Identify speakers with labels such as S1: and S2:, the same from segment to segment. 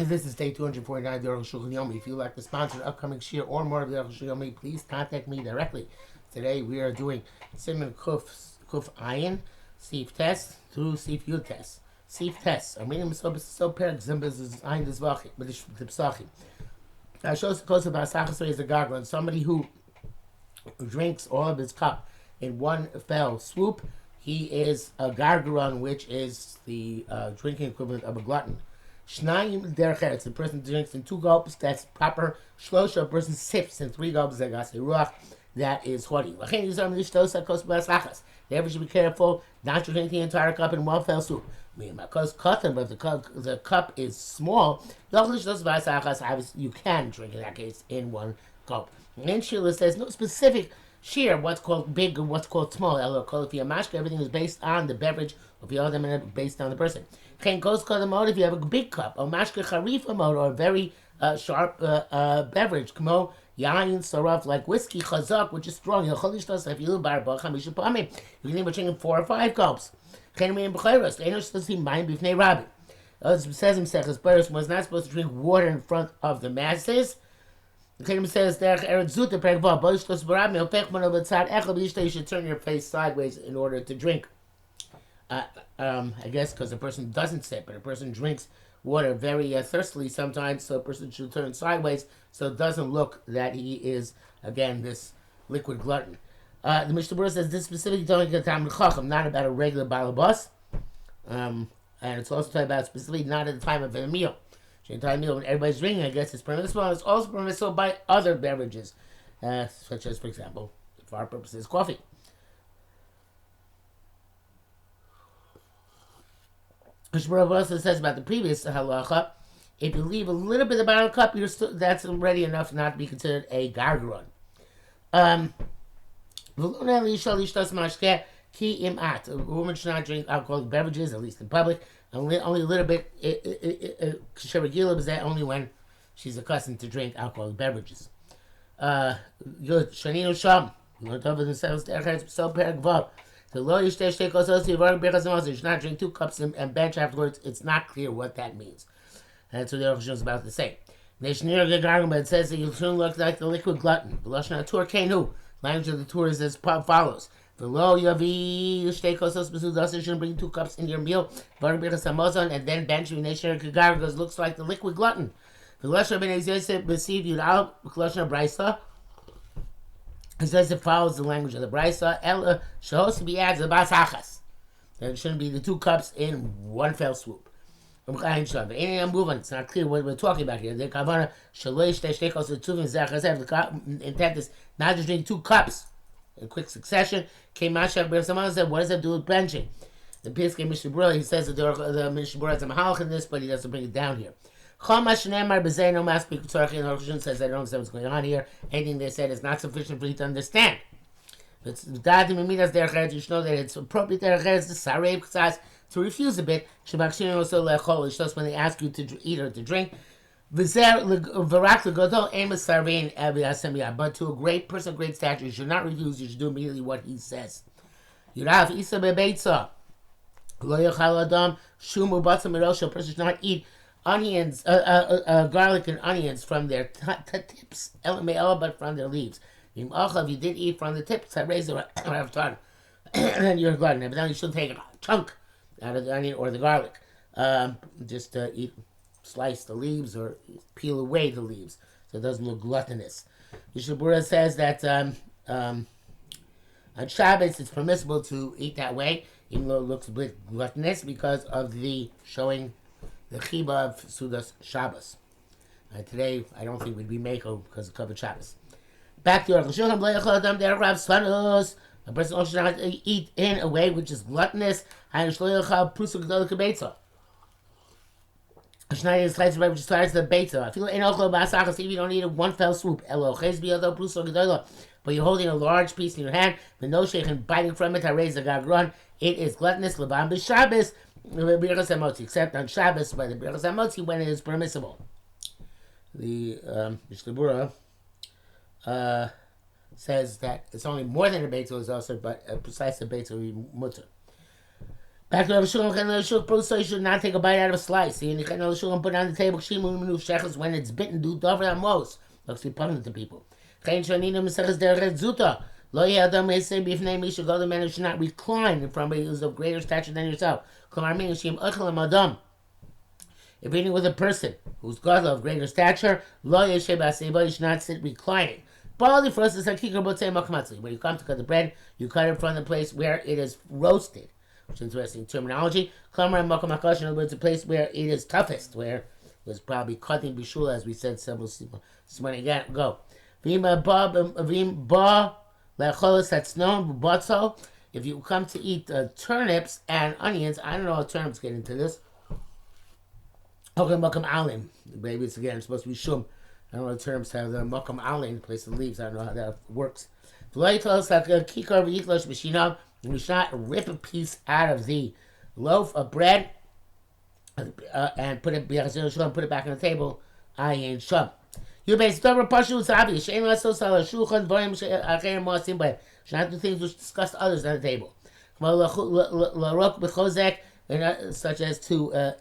S1: This is day 249 of the Arukh HaShulchan OC. If you would like to sponsor an upcoming shir or more of the Arukh HaShulchan OC, please contact me directly. Today we are doing Simon Kuf Ayin, Sif Test through Sif Yud Test. Sif Test. Our meaning is so perk Zimbas is Ayin Dizvachi, but it's the Psachi. I shows the close about Sachas is a gargler, somebody who drinks all of his cup in one fell swoop. He is a gargaron, which is the drinking equivalent of a glutton. Shnayim derech, a person drinks in 2 gulps, that's proper. Shlosha, a person sips in 3 gulps, that is haughty. Therefore, should be careful not to drink the entire cup in one fell swoop. Because cotton, but the cup is small, you can drink in that case in 1 gulp. And Sheila says no specific shear, what's called big and what's called small. Everything is based on the beverage, if you them based on the person. If you have a big cup, or mashke charif mode, or a very sharp beverage, kmo yain saraf, like whiskey chazak, which is strong. You can even drinking 4 or 5 gulps. It says himself, his person was not supposed to drink water in front of the masses. The Kingdom says you should turn your face sideways in order to drink. I guess because a person doesn't sip, but a person drinks water very thirstily sometimes, so a person should turn sideways so it doesn't look that he is, again, this liquid glutton. The Mishnah Berurah says this specifically talking about Chacham, not about a regular balabas, and it's also talking about specifically not at the time of a meal. When everybody's drinking, I guess it's permissible. It's also permissible by other beverages, such as, for example, for our purposes, coffee. Mishnah also says about the previous halacha, if you leave a little bit about a cup, that's already enough not to be considered a gargaron. A woman should not drink alcoholic beverages, at least in public. Only a little bit, only when she's accustomed to drink alcoholic beverages. Good. Shanino Sham. You learned over themselves. So peragvav. The low you should not drink 2 cups and bench afterwards. It's not clear what that means. That's what the Arukh HaShulchan is about to say. But it says that you shouldn't look like the liquid glutton. The Lashon HaTur Kenu. Language of the Torah is as follows. The low yavi shouldn't bring 2 cups in your meal, and then bench goes looks like the liquid glutton. The Lashon Ben Yosef received Yudal Lashon Brisa. It says it follows the language of the Brisa. El shows to be adds the basachas. There shouldn't be the 2 cups in 1 fell swoop. It's not clear what we're talking about here. The intent is not to drink 2 cups in quick succession. Someone said, what does that do with benching? The Piskei Mishnah Berurah, he says that the Mishnah Berurah has a mahalach in this, but he doesn't bring it down here. The Arukh HaShulchan says, I don't understand what's going on here. Anything they said is not sufficient for you to understand. You should know that it's appropriate to refuse a bit. When they ask you to eat or to drink. But to a great person of great stature, you should not refuse, you should do immediately what he says. A person should not eat onions, garlic and onions from their tips, but from their leaves. If you did eat from the tips, I raise the tongue, then you're a glutton. But then you should take a chunk out of the onion or the garlic. Just slice the leaves or peel away the leaves so it doesn't look gluttonous. Mishnah Berurah says that on Shabbos it's permissible to eat that way, even though it looks a bit gluttonous because of the showing the chiba of Sudas Shabbos. Today I don't think we'd be meko because of covered Shabbos. Back to Arukh HaShulchan, a person also should not eat in a way which is gluttonous. If you don't eat it 1 fell swoop, but you're holding a large piece in your hand, and biting from it, it is gluttonous, except on Shabbos by the Birchas HaMotzi when it is permissible. The Mishnah Berurah says that it's only more than a beitzah is also, but a precise beitzah will be mutter. Back to Rav Shulchan, so you should not take a bite out of a slice. And put it on the table when it's bitten, do davar amos. Looks to be punishment to people. Lo Adam may say bifnei mi should go the man who should not recline in front of somebody who is of greater stature than yourself. If eating with a person who's God of greater stature, lo yeshe b'aseba, you should not sit reclining. Barley for us is like kikar botzei makamatzli. When you come to cut the bread, you cut it from the place where it is roasted. Which is interesting terminology. Klamar and makam hakadosh, in other words, a place where it is toughest, where it was probably cutting bishul, as we said several months ago. Vim ba lecholos that's known botzo. If you come to eat turnips and onions, I don't know how turnips get into this. Okay, makam alim. Maybe it's again supposed to be shum. I don't know what turnips have the makam alim, the place of leaves. I don't know how that works. You should not rip a piece out of the loaf of bread and put it back on the table. Ayin shum. You basically pashu sabi. Shein laso sala shulchan dvarim she'acherim moasim b'hem. Should not do things which disgust others on the table. Larok b'chozek, such as to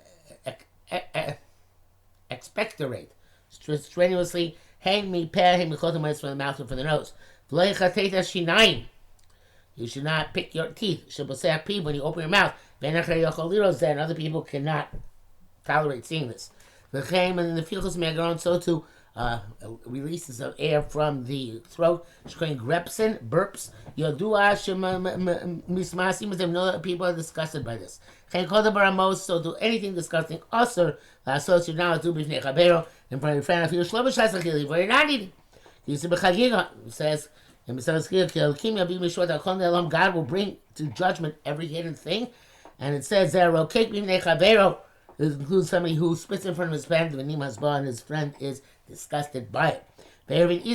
S1: expectorate strenuously. Hang me peh him mechotomites from the mouth and from the nose. V'leichateta shinaim. You should not pick your teeth. Shaboseh pee when you open your mouth. Then other people cannot tolerate seeing this. And in the fields of Megaron, so too releases of air from the throat. Grepsin, burps. Know that people are disgusted by this. So do anything disgusting. Also, you now do in front of your friend. If you're you're not eating. It says, God will bring to judgment every hidden thing. And it says there, it includes somebody who spits in front of his friend, and his friend is disgusted by it. And everybody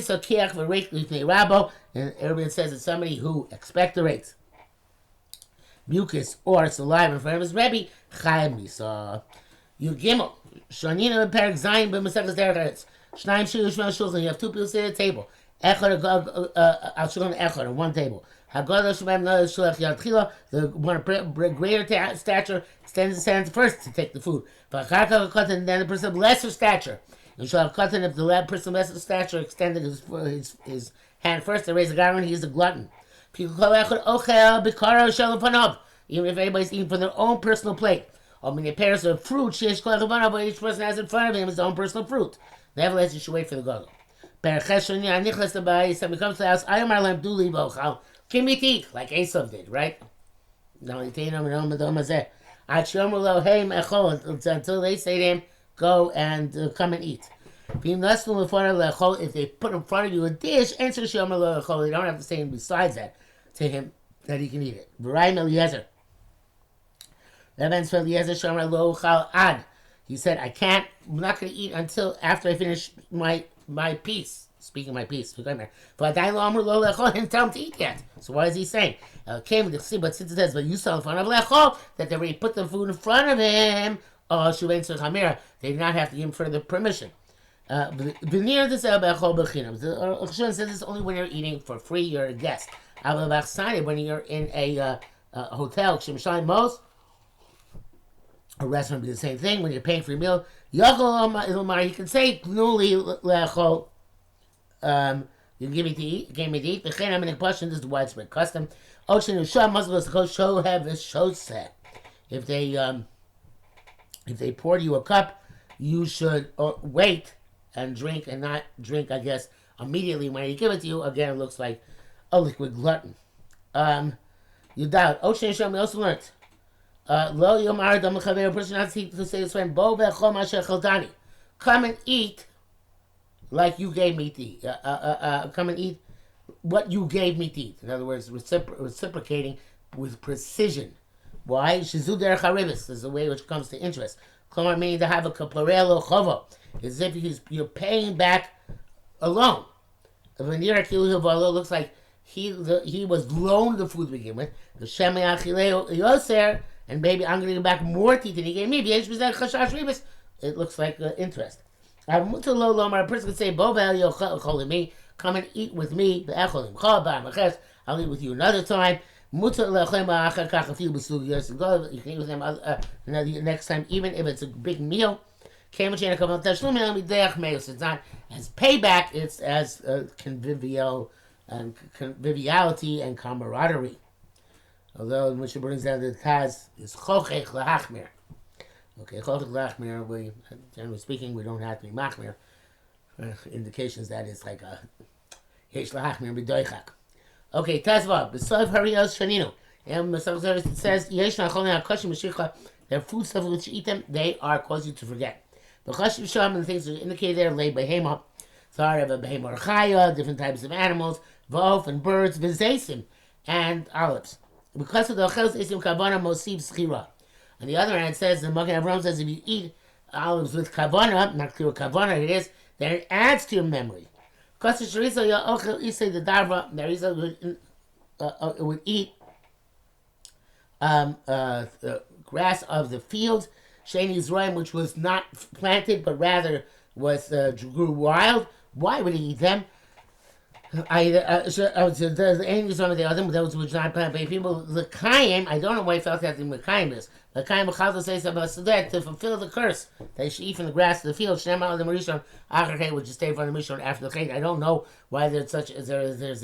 S1: says it's somebody who expectorates mucus or saliva in front of his Rebbe. You gimel. Shanina Perik Zayin b'Masechus Derech Eretz. Shnaim Shulchan Shulchan. You have two people sitting at a table. Echad al Shulchan Echad on one table. Hagodah Shemem Lo Shulach Yad Chila. The one of greater stature extends his hand first to take the food. V'Acharka Katan, and then the person of lesser stature. And Shulach Katan, if the person of lesser stature extended his hand first to raise the garment, he is a glutton. Even if anybody's eating from their own personal plate. Or many pairs of fruit, but each person has in front of him his own personal fruit. Nevertheless, you should wait for the gadol. Somebody comes to the house, give me tea, like Esav did, right? Until they say to him, go and come and eat. If they put in front of you a dish, they don't have to say besides that to him that he can eat it. He said, I'm not going to eat until after I finish my piece. Speaking of my piece. But I didn't tell him to eat yet. So what is he saying? But since it says, but you saw in front of Lechol, that they already put the food in front of him, they did not have to give him further permission. Veneer this the Chashon says this only when you're eating for free, you're a guest. When you're in a hotel, a restaurant be the same thing. When you're paying for your meal, you can say, you give me to eat, gave me to eat. This is the widespread custom. If they pour you a cup, you should wait and drink, and not drink, I guess, immediately when they give it to you. Again, it looks like a liquid glutton. You doubt. We also learned. Lo yomar dam l'chaver, a person not to say to his friend, Bo ve'chol ma'asher chaltani. Come and eat like you gave me to eat. Come and eat what you gave me to eat. In other words, reciprocating with precision. Why? Shizu derech haribis is the way which comes to interest. Klomar meaning to have a kaparelo chovo. As if you're paying back a loan. The veneer akilu looks like he was loaned the food to begin with. The shemei achileo yoser. And maybe I'm going to give back more teeth than he gave me. It looks like interest. A person could say, me, come and eat with me. I'll eat with you another time. Mutter lechem achar kach a few besugios. Go, you can eat with them next time, even if it's a big meal. It's not as payback, it's as conviviality and camaraderie. Although Moshe brings down that Taz is chochech lahachmir. Okay, chochech lahachmir, generally speaking, we don't have to be machmir. Indications that it's like a yesh lahachmir b'doichak. Okay, Tazva, b'soif hariyos shaninu. And it says, yesh nacholin hakoshim meshikha, their food stuff which you eat them, they are cause you to forget. The chashiv sham and the things that are indicated there, lay behema, thar of a behema or chaya, different types of animals, vof and birds, v'zeisim, and olives. Because of the ochels isim kavana mosib schira. On the other hand, it says, the Magen Avraham says, if you eat olives with kavana, not clear what kavana it is, then it adds to your memory. Because the shariza ya ochel isay the darva, there is would eat grass of the fields, Shani's Royam, which was not planted, but rather was grew wild. Why would he eat them? The angels on the other, those which not planted by people. The Kaim, I don't know why he felt that the Mekayim is. The Kaim Mechal says about Sudet to fulfill the curse. They should eat from the grass of the field. Shema the Marishon, Acharkei, which is stay from the Mishon after the Chet. I don't know why there's a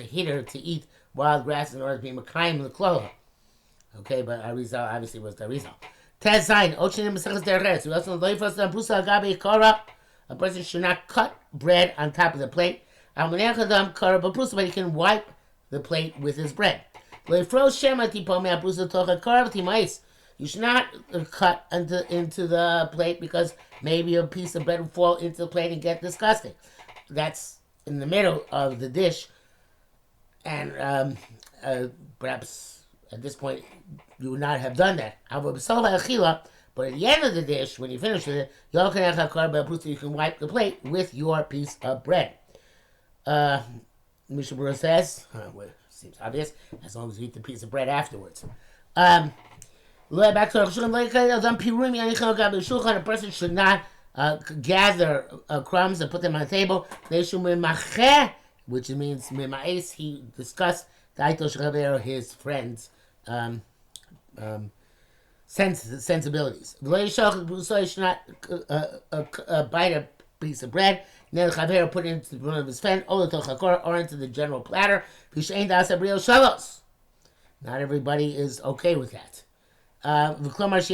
S1: hitter to eat wild grass in order to be Mekayim in the Kloha. Okay, but Arizal obviously was the Arizal. Tez Zayin, Ochinim Mesechus Deres. We also know a person should not cut bread on top of the plate. But he can wipe the plate with his bread. You should not cut into the plate because maybe a piece of bread will fall into the plate and get disgusting. That's in the middle of the dish, and perhaps at this point you would not have done that. But at the end of the dish, when you finish with it, you can wipe the plate with your piece of bread. Mishabura says, seems obvious, as long as you eat the piece of bread afterwards. Back to a person should not gather crumbs and put them on the table. Which means he discussed his friend's sensibilities. You should not bite a piece of bread, put it into one of his friends, or into the general platter. Not everybody is okay with that. Because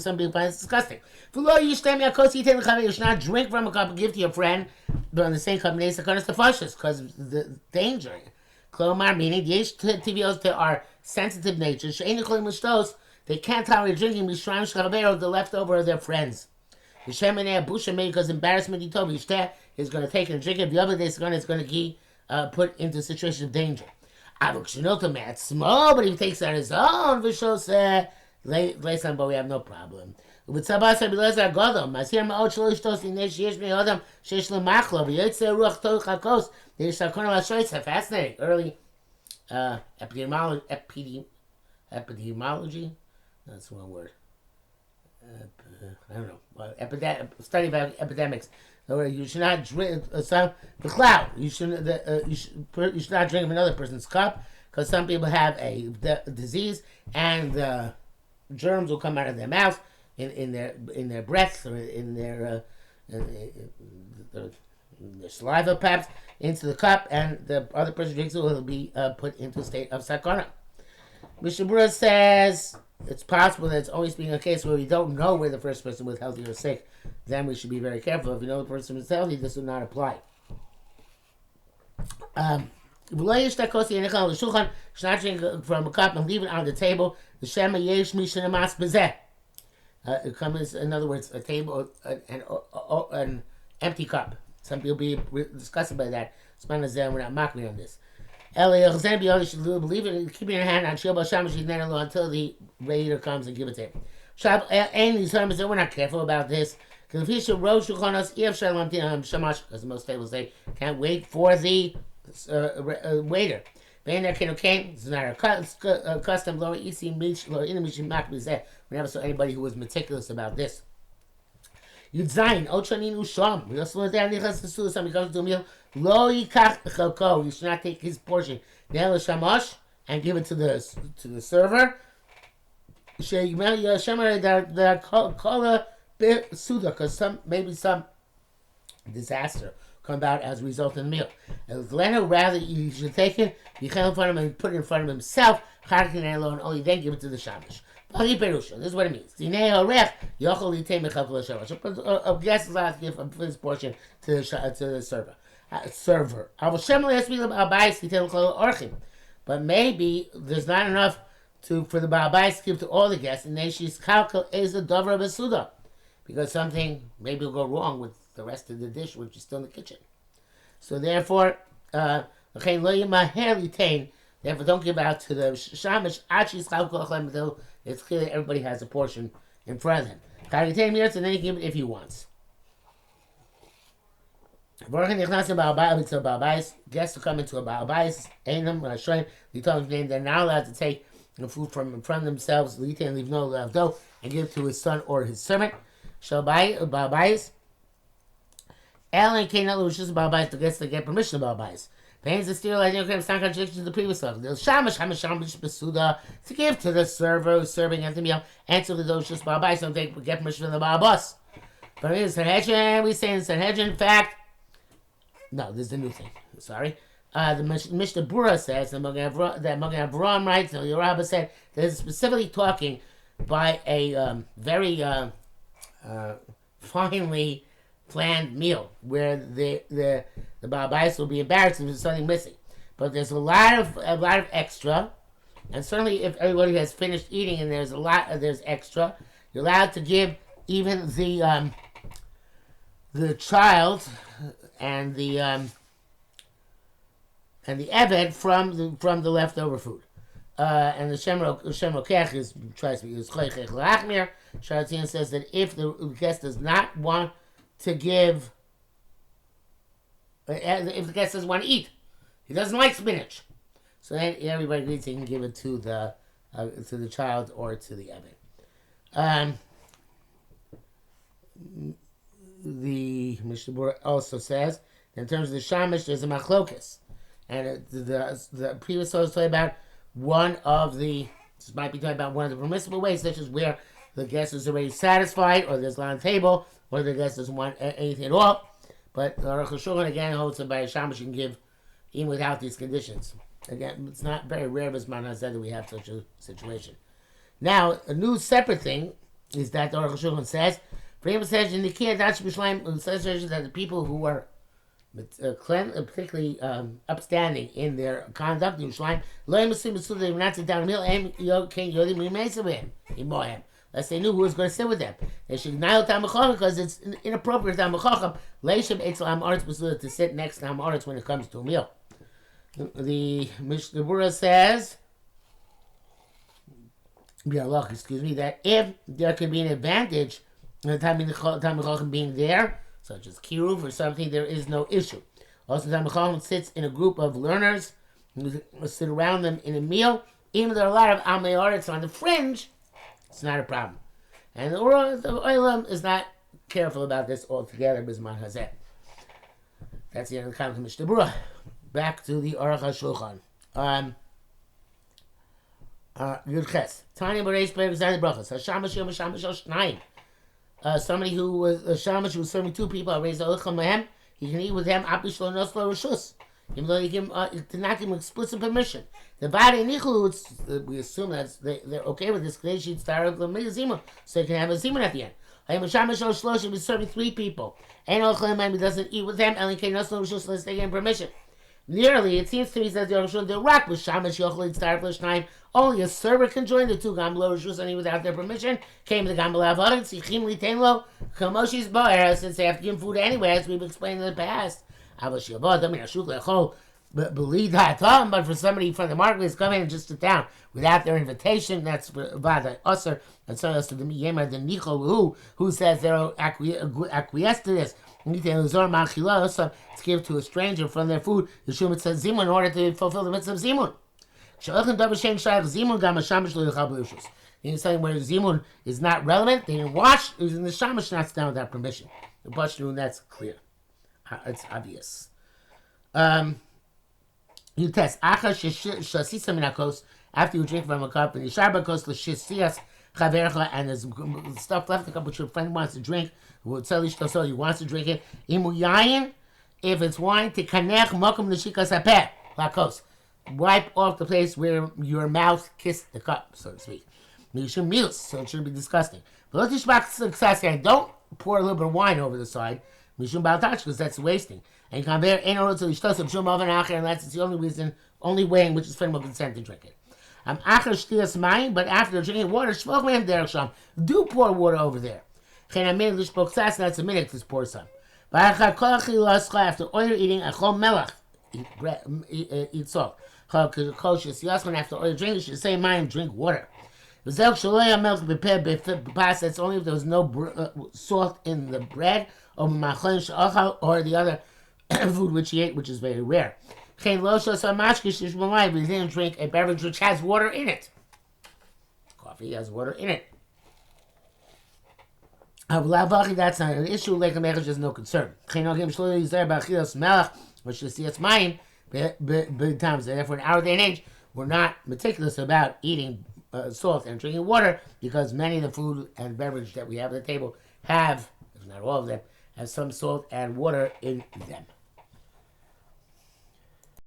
S1: some people find it disgusting. You should not drink from a cup and give to your friend, but on the same cup, because of the danger. Meaning, there are sensitive natures. They can't tolerate drinking the leftover of their friends. Because embarrassment is going to take it and drink it. The other day is going to be put into a situation of danger. But he takes it on his own, but we have no problem. Fascinating. Early epidemiology? That's one word. I don't know. Study about epidemics. You should not drink the cloud. You should not drink from another person's cup because some people have a disease and the germs will come out of their mouth, in their breath, or in their saliva, perhaps, into the cup, and the other person drinks it will be put into a state of sakana. Mishabura says it's possible that it's always being a case where we don't know where the first person was healthy or sick. Then we should be very careful. If we know the person is healthy, this would not apply. Should not drink from a cup and leave it on the table. It comes, in other words, a table, an empty cup. Some people be disgusted by that. We're not mocking on this. You should believe it, keep it in your hand until the waiter comes and give it to him. We're not careful about this. Because most tables say can't wait for the waiter. It's not a custom. We never saw anybody who was meticulous about this. Yudzayin, Ochaninu Sham. We also learned that somebody comes to a meal. Lo yikach chalko. You should not take his portion. Nail a shamash and give it to the server. That color bit suda, because some disaster come about as a result of the meal. And Leno, rather you should take it, you can in front of him and put it in front of himself, and only then give it to the shamash. This is what it means. A guest is allowed to give his portion to the server. But maybe there's not enough for the Ba'abais to give to all the guests, and then she's kalkal is a dover besuda, because something maybe will go wrong with the rest of the dish, which is still in the kitchen. So therefore, therefore don't give out to the shamash until it's clear that everybody has a portion in front of them. And then you give it if he wants. Guests who come into a Ba'abais, they're not allowed to take the food from themselves, and leave no left dough, and give it to his son or his servant. Ba'abais. Alan came out with just Ba'abais, the guests to get permission to Ba'abais. Pains the sterilizing okay, it's not contradiction to the previous law. The shamash besuda to give to the server who's serving at the meal, and to those just Ba'abais, don't get permission from the Ba'abas. But in Sanhedrin, we say in Sanhedrin, in fact, no, this is a new thing. Sorry. The Mishnah Bura says that Magen Avraham writes, the Rabbi said that it's specifically talking by a very finely planned meal where the Ba'abais will be embarrassed if there's something missing. But there's a lot of extra, and certainly if everybody has finished eating and there's extra, you're allowed to give even the child and the eved from the leftover food. And the Shemrokech tries to be choichech lachmir. Sharatzian says that if the guest does not want to give, if the guest doesn't want to eat, he doesn't like spinach, so then everybody agrees he can give it to the child or to the eved. The Mishnah Berurah also says that in terms of the shamash, there's a machlokas, and the previous source talking about this might be talking about one of the permissible ways, such as where the guest is already satisfied, or there's lot on the table, or the guest doesn't want anything at all. But Arukh HaShulchan again holds that by a shamash you can give even without these conditions. Again, it's not very rare, as Manan said, that we have such a situation. Now, a new separate thing is that Arukh HaShulchan says, for him, it says in the Kiyah Dach B'Shleim, it says that the people who are particularly upstanding in their conduct in Yerushalayim, lo yimusim b'suda, they were not sit down and meal, ken yodim mimeisavim, imohem, unless they knew who was going to sit with them. They should nail tam b'chacham, because it's inappropriate tam b'chacham, leishim etzel am aretz b'suda, to sit next to am aretz when it comes to a meal. The Mishnah Berurah says, that if there can be an advantage the Talmid Chacham being there, such as kiruv or something, there is no issue. Also, Talmid Chacham sits in a group of learners who sit around them in a meal. Even though there are a lot of Amei Aretz on the fringe, it's not a problem. And the Olam is not careful about this altogether. Bisman Hazeh. That's the end of the comment of Mishnah Berurah. Back to the Arukh HaShulchan. Yudches. Tanya Bereish Be'er Zayid Brachas. Hashamash Yom Hashamash Shnayim. Somebody who was a shamash who was serving two people, I raised a mehem, he can eat with them, apishlo noslo rishus, even though he did not give him explicit permission. The body nichlu, we assume that they're okay with this, because she'd start with the zimun, so he can have a zimun at the end. I'm a shamash or shlosh, he's serving three people, and he doesn't eat with them, and he can noslo rishus unless they give him permission. Nearly, it seems to me that the rock was shamash yochel start for time. Only a server can join the two gamlo rishus, and without their permission came the gamlo avodah sichim litenlo kamoshis bar, since they have to give him food anyway, as we've explained in the past. Avash yavod, I mean ashuk lechol, believe that but for somebody from the marketplace come in and just sit down without their invitation, that's vada usher, and so as to the yemer the nichol who says they're acquiesced to this. To give to a stranger from their food, the Shumat says zimun in order to fulfill the mitzvah of zimun. In something where zimun is not relevant, they didn't wash, it was in the shamash not down without permission. The Bashnoon, that's clear. It's obvious. You test. Shasisa minakos, after you drink from a cup, and Yisharbakos l'shisias chavercha, and there's stuff left in the cup which your friend wants to drink, will tell you he wants to drink it. Imu yayin, if it's wine, tikanech mokum l'shikas hapeh, lakos. Wipe off the place where your mouth kissed the cup, so to speak. Mishum milus, so it shouldn't be disgusting. But don't pour a little bit of wine over the side, mishum baltach, because that's wasting. And conveyor ain't order to ishtos of shum oven acher, unless it's the only way in which his friend will consent to drink it. Acher shtias mayim, but after drinking water, shvok mehem derech sham. Do pour water over there. Chen amin lishpok sas, that's a minute to pour some. After all you're eating, achol melach, eat salt. After all you're drinking, you should say mayim, drink water. It's only if there was no salt in the bread, or the other food which he ate, which is very rare. But he didn't drink a beverage which has water in it. Coffee has water in it. That's not an issue. There's no concern. Therefore, in our day and age, we're not meticulous about eating salt and drinking water, because many of the food and beverage that we have at the table have, if not all of them, have some salt and water in them.